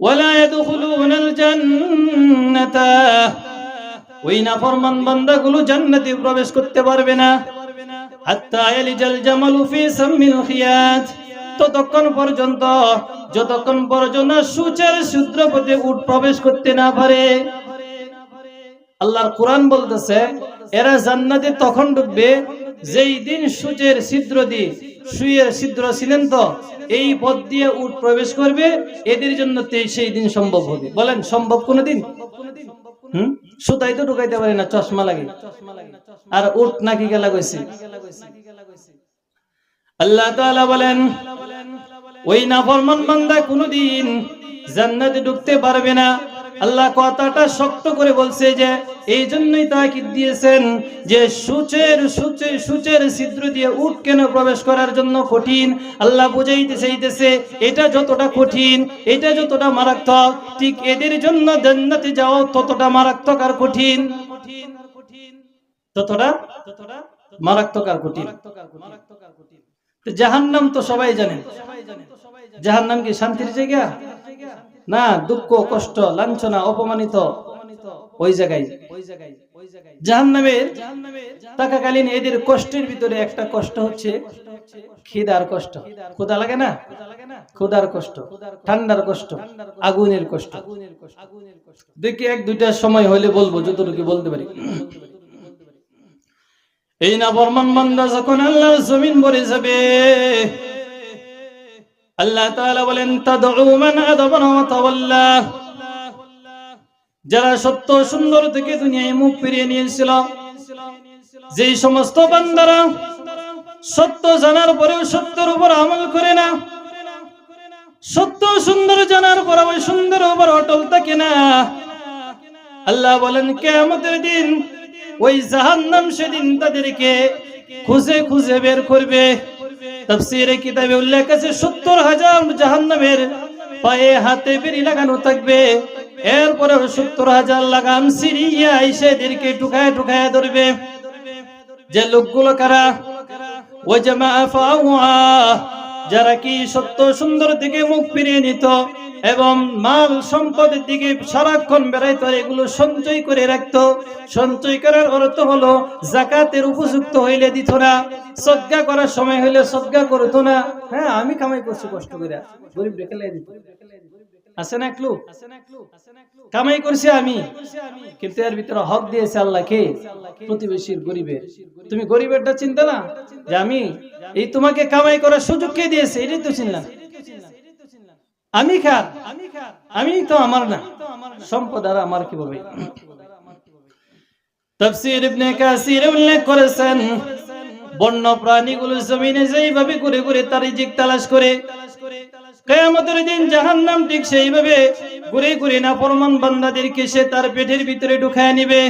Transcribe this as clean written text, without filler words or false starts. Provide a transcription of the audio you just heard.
ওয়ালা ইয়াদখুলুনাল জান্নাতা, ওই নাফরমান বান্দাগুলো জান্নাতে প্রবেশ করতে পারবে না। হাত্তা ইয়ালিজাল জামালু ফি সামিল খিয়াত, ততক্ষণ পর্যন্ত যতক্ষণ পর্যন্ত সূচের ছিদ্র পথে উট প্রবেশ করতে না পারে। আল্লাহর কোরআন বলতেছে এরা জান্নাতে তখন ঢুকবে যেই দিন সূচের ছিদ্র দিয়ে, সুয়ের ছিদ্র ছিলেন তো এই পথ দিয়ে উট প্রবেশ করবে, এদের জন্য সেই দিন সম্ভব হবে। বলেন সম্ভব কোনদিন? সুতাই তো ঢুকাইতে পারে না, চশমা লাগে, আর উট নাকি গেলা গেছে। আল্লাহ তাআলা বলেন ওই নাফরমান বান্দা কোনদিন জান্নাতে ঢুকতে পারবে না। আল্লাহ কথাটা শক্ত করে বলছে যে এই জন্যই তাকিদ দিয়েছেন যে সূচের ছিদ্র দিয়ে উট কেন প্রবেশ করার জন্য কঠিন। আল্লাহ বুঝাইতে চাইতেছে এটা যতটা কঠিন, এটা যতটা মারাত্মক, ঠিক এদের জন্য জান্নাতে যাওয়া ততটা মারাত্মক আর কঠিন, ততটা মারাত্মক আর কঠিন। জাহান্নাম তো সবাই জানেন, জাহান্নাম কি শান্তির জায়গা? না, দুঃখ, কষ্ট, লাঞ্ছনা, অপমানিত ওই জায়গায়। জাহান্নামের থাকাকালীন এদের কষ্টের ভিতরে একটা কষ্ট হচ্ছে খিদার কষ্ট। ক্ষুধা লাগে না? ক্ষুধার কষ্ট, ঠান্ডার কষ্ট, আগুনের কষ্ট। দেখি এক দুইটা সময় হলে বলবো, যতটুকু বলতে পারি। এই নাফরমান বান্দা যখন আল্লাহর জমিন ভরে যাবে, আল্লাহ তাআলা বলেন তাদউ মান আদবারা ওয়া তাওয়াল্লা, যারা সত্য সুন্দর থেকে দুনিয়ায় মুখ ফিরিয়ে নিয়েছিল, যেই সমস্ত বান্দারা সত্য জানার পরেও সত্যের উপর আমল করে না, সত্য সুন্দর জানার পর ওই সুন্দর উপর অটল থাকে না, আল্লাহ বলেন কিয়ামতের দিন ওই জাহান্নাম সেদিন তাদেরকে খুঁজে খুঁজে বের করবে। তাফসীরে কিতাবে উল্লেখ আছে ৭০,০০০ জাহান্নামের পায়ে হাতে বেরি লাগানো থাকবে, এরপরে ৭০,০০০ লাগাম সিরিয়া এদেরকে টুকায় টুকায় ধরবে। যে লোকগুলো কারা? ওয়া জামাআ ফাওয়া, যারা কি সত্য সুন্দর দিকে মুখ ফিরিয়ে নিত এবং মাল সম্পদের দিকে সারাক্ষণ বেড়াইতো, এগুলো সঞ্চয় করে রাখতো। সঞ্চয় করার অর্থ হলো যাকাতের উপযুক্ত হইলে দিত না, সদকা করার সময় হইলে সদকা করতো না। হ্যাঁ, আমি কামাই করছি কষ্ট করে, গরিব রেখে দিত। আছে না ক্লু? কামাই করছি আমি, কিন্তু এর ভিতরে হক দিয়েছে আল্লাহ কে? প্রতিবেশীর, গরিবের। তুমি গরিবেরটা চিন্তা না যে আমি এই তোমাকে কামাই করার সুযোগ কে দিয়েছে, এটাই তো চিনলাম। আমি খার, আমি তো আমার না, সম্পদ আর আমার কিভাবে? তাফসীর ইবনে কাসির উল্লেখ করেছেন বন্য প্রাণীগুলো জমিনে যেইভাবে ঘুরে ঘুরে তার রিজিক তালাশ করে, কিয়ামতের দিন জাহান্নাম ঠিক সেইভাবে ঘুরে ঘুরে নাফরমান বান্দাদেরকে সে তার পেটের ভিতরে ঢুকায় নিবে।